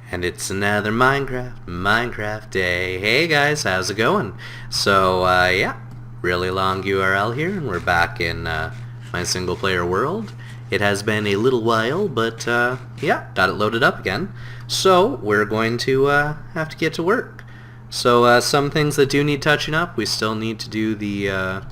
And it's another Minecraft day. Hey guys, how's it going? So, yeah, ReallyLongURL here, and we're back in my single player world. It has been a little while, but yeah, got it loaded up again. So, we're going to have to get to work. So, some things that do need touching up, we still need to do the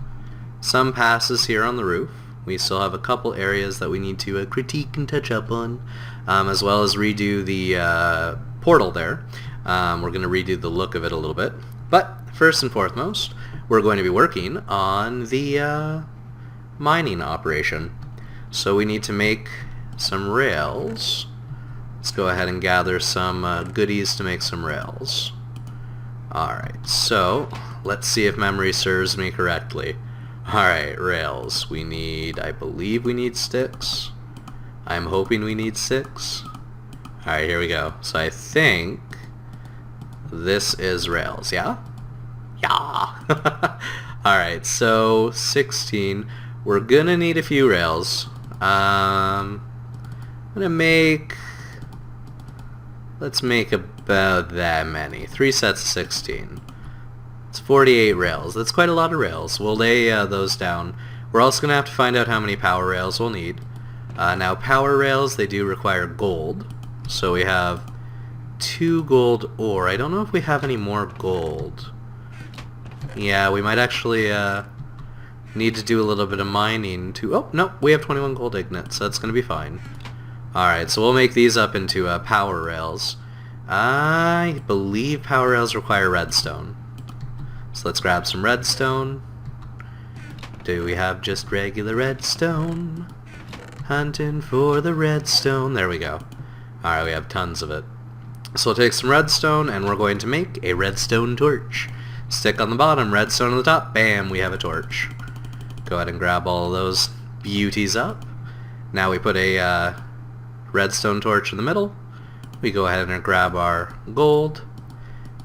some passes here on the roof. We still have a couple areas that we need to critique and touch up on, as well as redo the portal there. We're going to redo the look of it a little bit. But first and foremost, we're going to be working on the mining operation. So we need to make some rails. Let's go ahead and gather some goodies to make some rails. Alright, so let's see if memory serves me correctly. Alright, rails. We need, I believe we need sticks. I'm hoping we need 6. Alright, here we go. So I think this is rails, yeah? Yeah! Alright, so 16. We're gonna need a few rails. I'm gonna make... Let's make about that many. 3 sets of 16. It's 48 rails. That's quite a lot of rails. We'll lay those down. We're also going to have to find out how many power rails we'll need. Now, power rails, they do require gold. So we have 2 gold ore. I don't know if we have any more gold. Yeah, we might actually need to do a little bit of mining to... Oh, no, we have 21 gold ignits, so that's going to be fine. Alright, so we'll make these up into power rails. I believe power rails require redstone. So let's grab some redstone. Do we have just regular redstone? Hunting for the redstone. There we go. Alright, we have tons of it. So we'll take some redstone and we're going to make a redstone torch. Stick on the bottom, redstone on the top, bam, we have a torch. Go ahead and grab all of those beauties up. Now we put a redstone torch in the middle. We go ahead and grab our gold.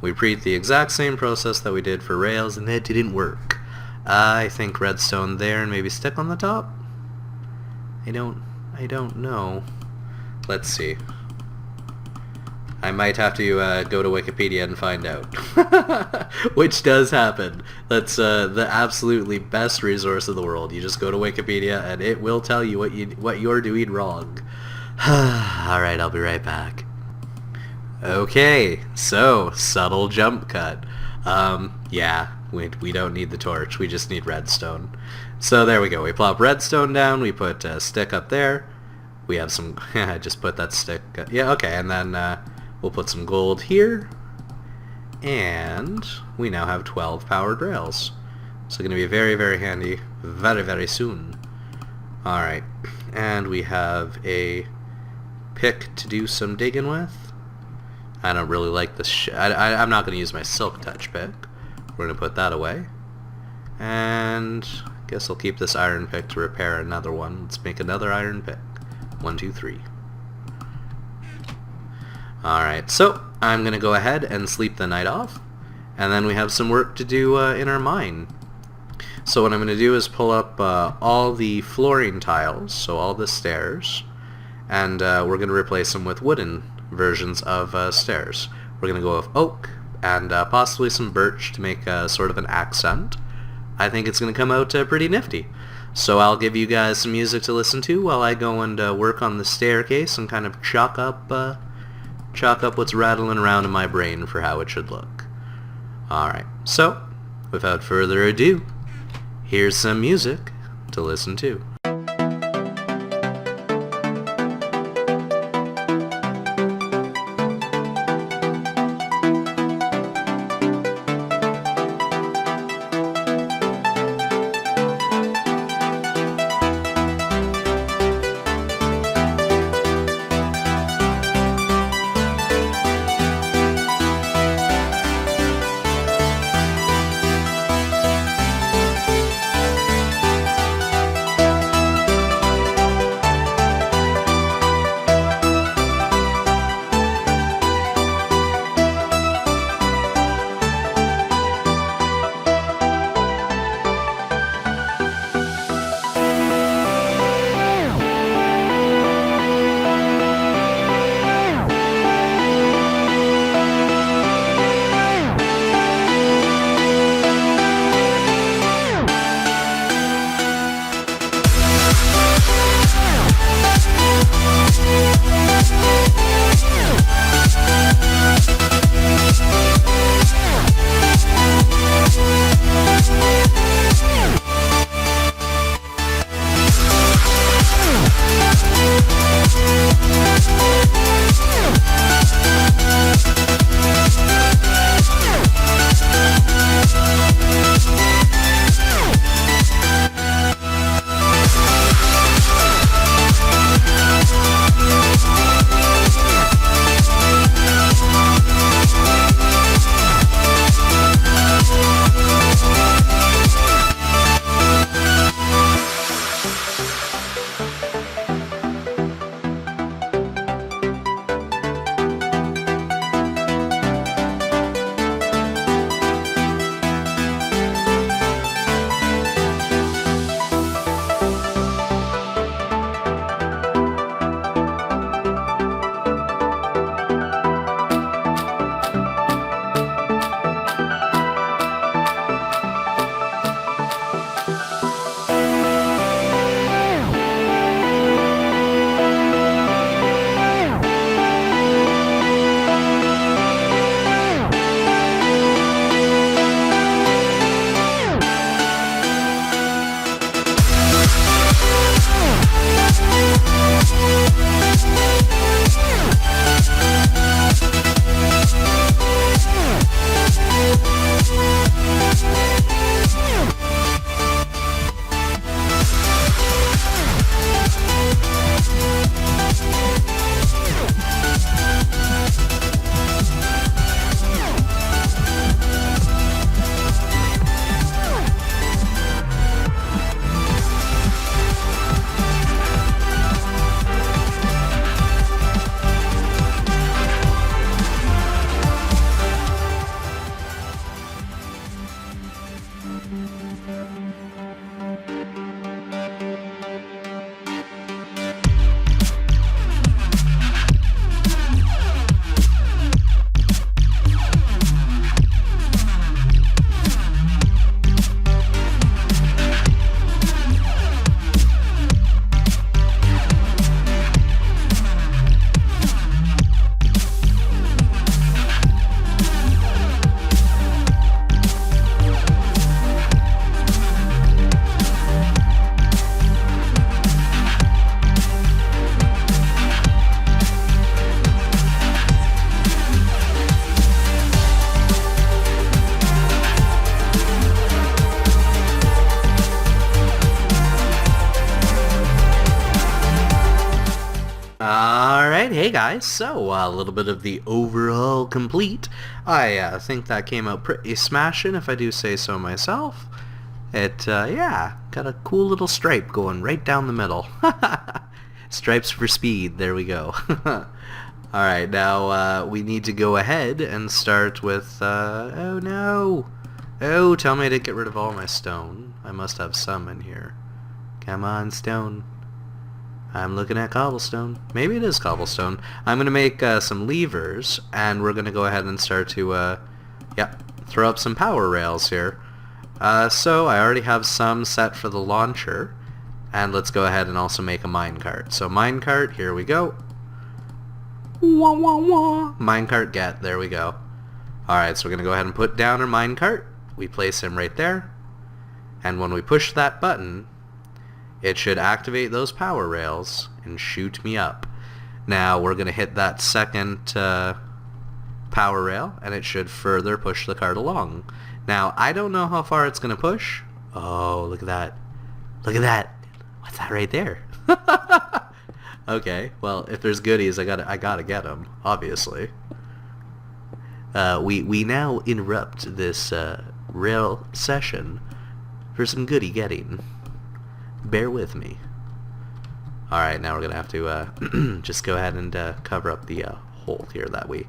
We repeat the exact same process that we did for rails, and that didn't work. I think redstone there and maybe stick on the top? I don't know. Let's see. I might have to go to Wikipedia and find out. Which does happen. That's the absolutely best resource in the world. You just go to Wikipedia and it will tell you what you're doing wrong. Alright, I'll be right back. Okay, so, subtle jump cut. Yeah, we don't need the torch, we just need redstone. So there we go, we plop redstone down, we put a stick up there. We have some, just put that stick, yeah, okay, and then we'll put some gold here. And we now have 12 powered rails. So going to be very, very handy very, very soon. Alright, and we have a pick to do some digging with. I don't really like this I'm not going to use my silk touch pick. We're going to put that away. And I guess I'll keep this iron pick to repair another one. Let's make another iron pick. 1, 2, 3. Alright, so I'm going to go ahead and sleep the night off. And then we have some work to do in our mine. So what I'm going to do is pull up all the flooring tiles, so all the stairs. And we're going to replace them with wooden versions of stairs. We're going to go with oak and possibly some birch to make sort of an accent. I think it's going to come out pretty nifty. So I'll give you guys some music to listen to while I go and work on the staircase and kind of chalk up what's rattling around in my brain for how it should look. Alright, so without further ado, here's some music to listen to. Alright, hey guys, so a little bit of the overhaul complete. I think that came out pretty smashing if I do say so myself. Yeah, got a cool little stripe going right down the middle. Stripes for speed, there we go. Alright, now we need to go ahead and start with, oh no! Oh, tell me I didn't get rid of all my stone. I must have some in here. Come on, stone. I'm looking at cobblestone. Maybe it is cobblestone. I'm going to make some levers, and we're going to go ahead and start to, throw up some power rails here. So I already have some set for the launcher, and let's go ahead and also make a minecart. So minecart, here we go. Wah, wah, wah. Minecart get, there we go. Alright, so we're going to go ahead and put down our minecart. We place him right there, and when we push that button, it should activate those power rails and shoot me up. Now we're going to hit that second power rail, and it should further push the cart along. Now I don't know how far it's going to push. Oh, look at that. Look at that. What's that right there? Okay, well, if there's goodies, I gotta get them, obviously. We now interrupt this rail session for some goodie getting. Bear with me. Alright, now we're going to have to just go ahead and cover up the hole here that we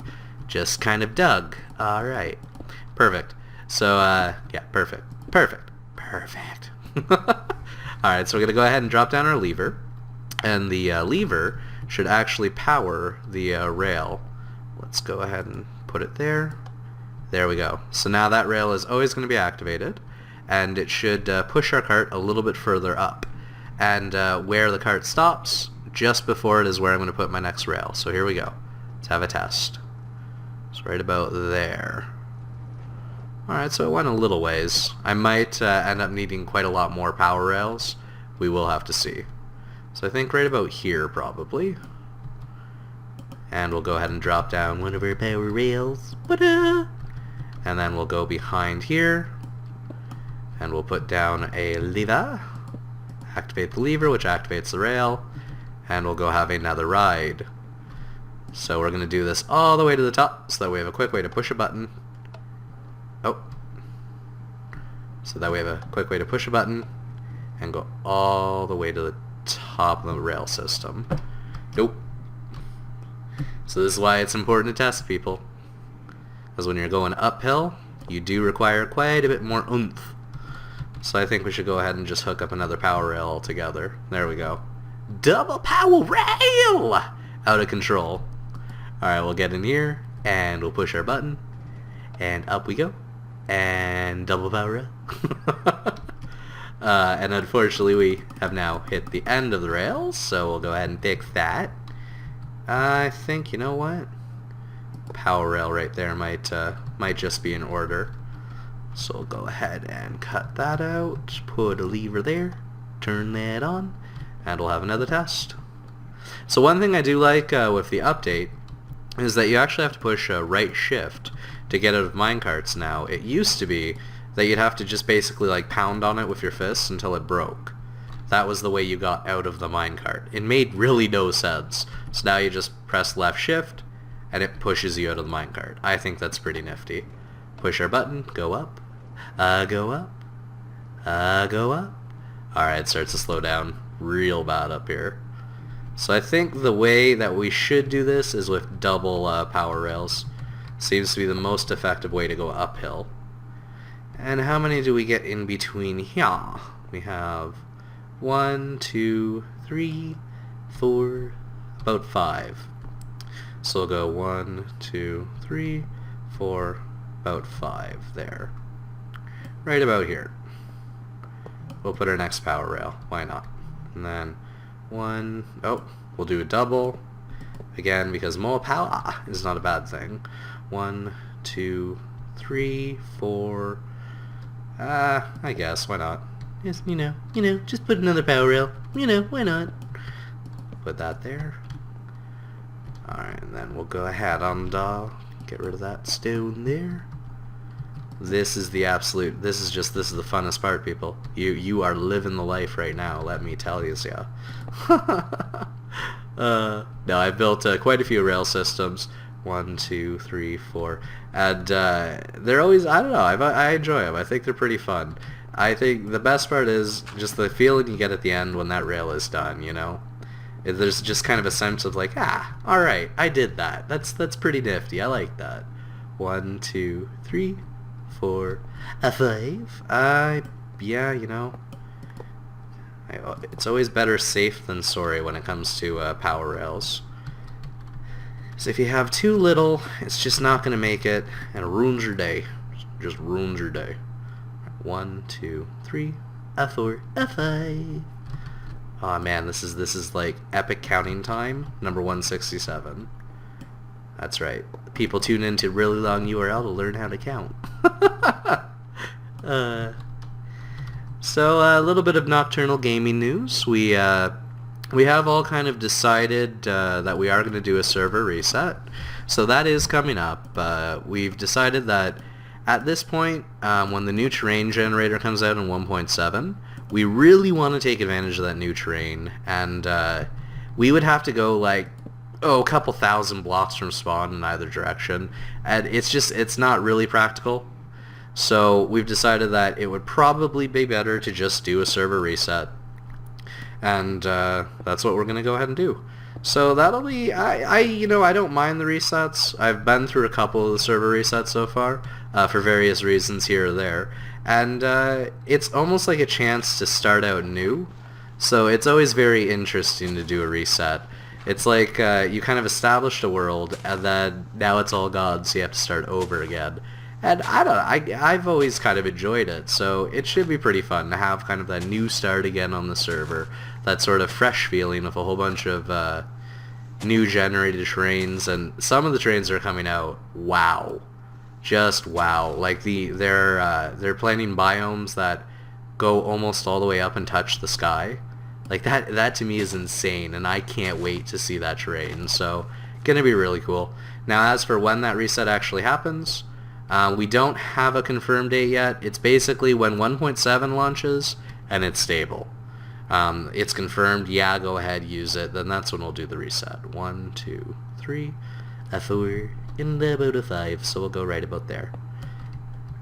just kind of dug. Alright. Perfect. So, yeah, perfect. Perfect. Perfect. Alright, so we're going to go ahead and drop down our lever. And the lever should actually power the rail. Let's go ahead and put it there. There we go. So now that rail is always going to be activated. And it should push our cart a little bit further up. And where the cart stops, just before it is where I'm going to put my next rail. So here we go. Let's have a test. It's right about there. Alright, so it went a little ways. I might end up needing quite a lot more power rails. We will have to see. So I think right about here, probably. And we'll go ahead and drop down one of our power rails. And then we'll go behind here. And we'll put down a lever, activate the lever, which activates the rail, and we'll go have another ride. So we're going to do this all the way to the top, so that we have a quick way to push a button. Oh. So that we have a quick way to push a button, and go all the way to the top of the rail system. Nope. So this is why it's important to test, people. Because when you're going uphill, you do require quite a bit more oomph. So I think we should go ahead and just hook up another power rail altogether. There we go. Double power rail! Out of control. Alright, we'll get in here, and we'll push our button, and up we go. And double power rail. And unfortunately we have now hit the end of the rails, so we'll go ahead and fix that. I think, you know what? Power rail right there might just be in order. So we'll go ahead and cut that out, put a lever there, turn that on, and we'll have another test. So one thing I do like with the update is that you actually have to push right shift to get out of minecarts now. It used to be that you'd have to just basically like pound on it with your fists until it broke. That was the way you got out of the minecart. It made really no sense. So now you just press left shift and it pushes you out of the minecart. I think that's pretty nifty. Push our button, go up, go up, go up. Alright, it starts to slow down real bad up here. So I think the way that we should do this is with double power rails. Seems to be the most effective way to go uphill. And how many do we get in between here? We have 1, 2, 3, 4, about 5. So we'll go 1, 2, 3, 4, about 5 there. Right about here. We'll put our next power rail. Why not? And then we'll do a double. Again, because more power is not a bad thing. 1, 2, 3, 4. I guess, why not? Just, you know, just put another power rail. Why not? Put that there. Alright, and then we'll go ahead and get rid of that stone there. This is the absolute, this is the funnest part, people. You are living the life right now, let me tell you so. No, I've built quite a few rail systems. 1, 2, 3, 4, and they're always, I don't know, I enjoy them. I think they're pretty fun. I think the best part is just the feeling you get at the end when that rail is done, you know? There's just kind of a sense of like, alright, I did that. That's pretty nifty. I like that. 1, 2, 3, 4, 5. Yeah, you know, it's always better safe than sorry when it comes to power rails. So if you have too little, it's just not going to make it, and it ruins your day. Just ruins your day. 1, 2, 3, 4, 5. Oh man, this is like epic counting time. Number 167. That's right. People tune into ReallyLongURL to learn how to count. So a little bit of nocturnal gaming news. We have all kind of decided that we are going to do a server reset. So that is coming up. We've decided that at this point, when the new terrain generator comes out in 1.7, we really want to take advantage of that new terrain, and we would have to go like, a couple thousand blocks from spawn in either direction, and it's not really practical. So we've decided that it would probably be better to just do a server reset, and that's what we're going to go ahead and do. So that'll be, I don't mind the resets. I've been through a couple of the server resets so far, for various reasons here or there, and it's almost like a chance to start out new. So it's always very interesting to do a reset. It's like you kind of established a world, and then now it's all gone, so you have to start over again. And I don't know, I've always kind of enjoyed it, so it should be pretty fun to have kind of that new start again on the server. That sort of fresh feeling of a whole bunch of new generated terrains, and some of the terrains that are coming out, wow. Just wow. Like they're planning biomes that go almost all the way up and touch the sky. Like that to me is insane, and I can't wait to see that terrain. So, gonna be really cool. Now, as for when that reset actually happens, we don't have a confirmed date yet. It's basically when 1.7 launches and it's stable. It's confirmed, yeah, go ahead, use it, then that's when we'll do the reset. 1, 2, 3, 4, and about a 5, so we'll go right about there.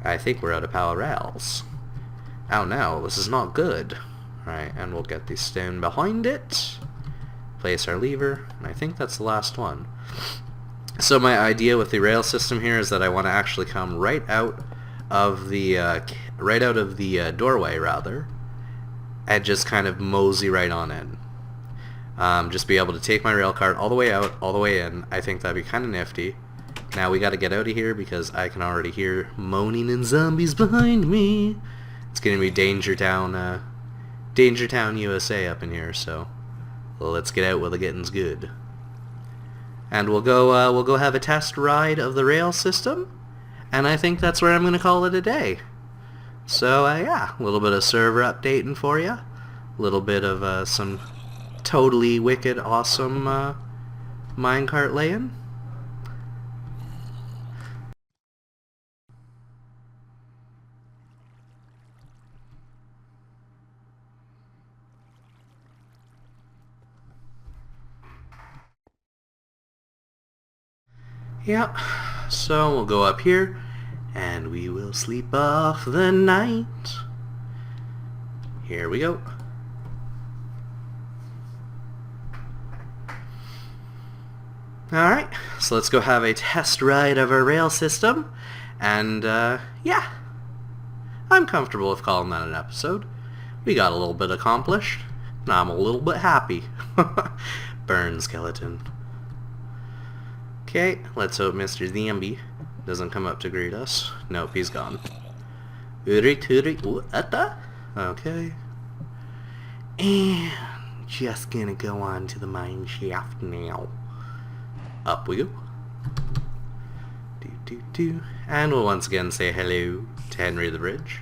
I think we're out of power rails. Oh no, this is not good. Right, and we'll get the stone behind it, place our lever, and I think that's the last one. So my idea with the rail system here is that I want to actually come right out of the doorway rather, and just kind of mosey right on in. Just be able to take my rail cart all the way out, all the way in. I think that'd be kind of nifty. Now we got to get out of here because I can already hear moaning and zombies behind me. It's gonna be Danger Town, USA up in here. So let's get out while the getting's good. And we'll go have a test ride of the rail system, and I think that's where I'm gonna call it a day. So yeah, a little bit of server updating for you, a little bit of some totally wicked awesome minecart laying. Yeah, so we'll go up here and we will sleep off the night. Here we go. Alright, so let's go have a test ride of our rail system, and yeah, I'm comfortable with calling that an episode. We got a little bit accomplished, and I'm a little bit happy. Burn, skeleton. Okay, let's hope Mr. Zambi doesn't come up to greet us. Nope, he's gone. Okay. And just gonna go on to the mine shaft now. Up we go. And we'll once again say hello to Henry the Bridge.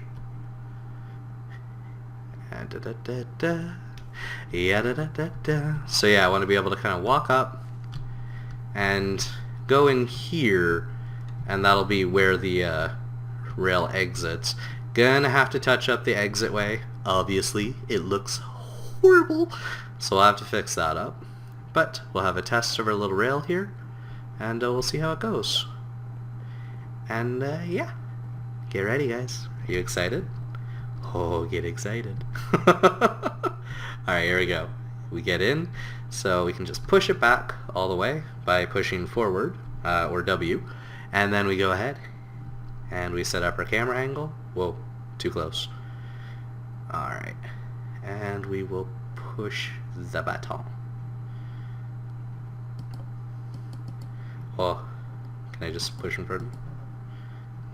So yeah, I want to be able to kind of walk up and go in here, and that'll be where the rail exits. Gonna have to touch up the exitway. Obviously, it looks horrible, so I'll have to fix that up. but we'll have a test of our little rail here, and we'll see how it goes. And yeah, get ready guys. Are you excited? Oh, get excited. Alright, here we go. We get in, so we can just push it back all the way by pushing forward, or W, and then we go ahead and we set up our camera angle. Whoa, too close. Alright, and we will push the button. Oh, can I just push in front?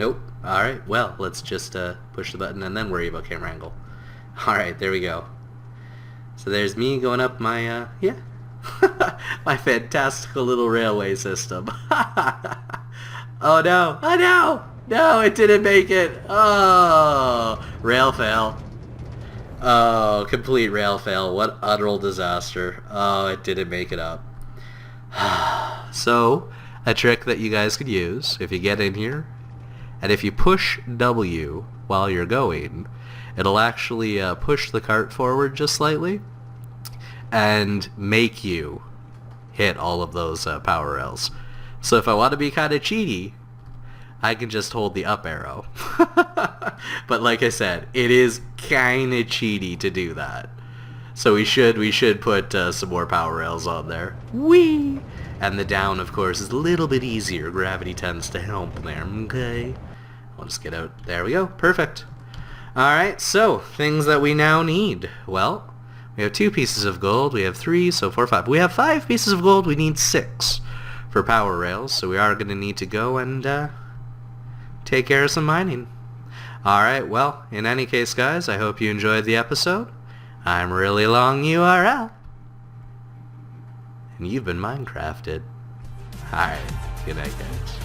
Nope. Alright, well, let's just push the button and then worry about camera angle. Alright, there we go. So there's me going up my, yeah, my fantastical little railway system. Oh no, oh no, no, it didn't make it. Oh, rail fail. Oh, complete rail fail. What utter disaster. Oh, it didn't make it up. So, a trick that you guys could use if you get in here, and if you push W while you're going, it'll actually push the cart forward just slightly and make you hit all of those power rails. So if I want to be kind of cheaty, I can just hold the up arrow. But like I said, it is kind of cheaty to do that. So we should put some more power rails on there. Whee! And the down, of course, is a little bit easier. Gravity tends to help there. Okay. I'll just get out. There we go. Perfect. Alright, so, things that we now need. Well, we have 2 pieces of gold. We have 3, so 4, 5. We have 5 pieces of gold. We need 6 for power rails. So we are going to need to go and take care of some mining. Alright, well, in any case, guys, I hope you enjoyed the episode. I'm ReallyLongURL. And you've been Minecrafted. Alright, good night, guys.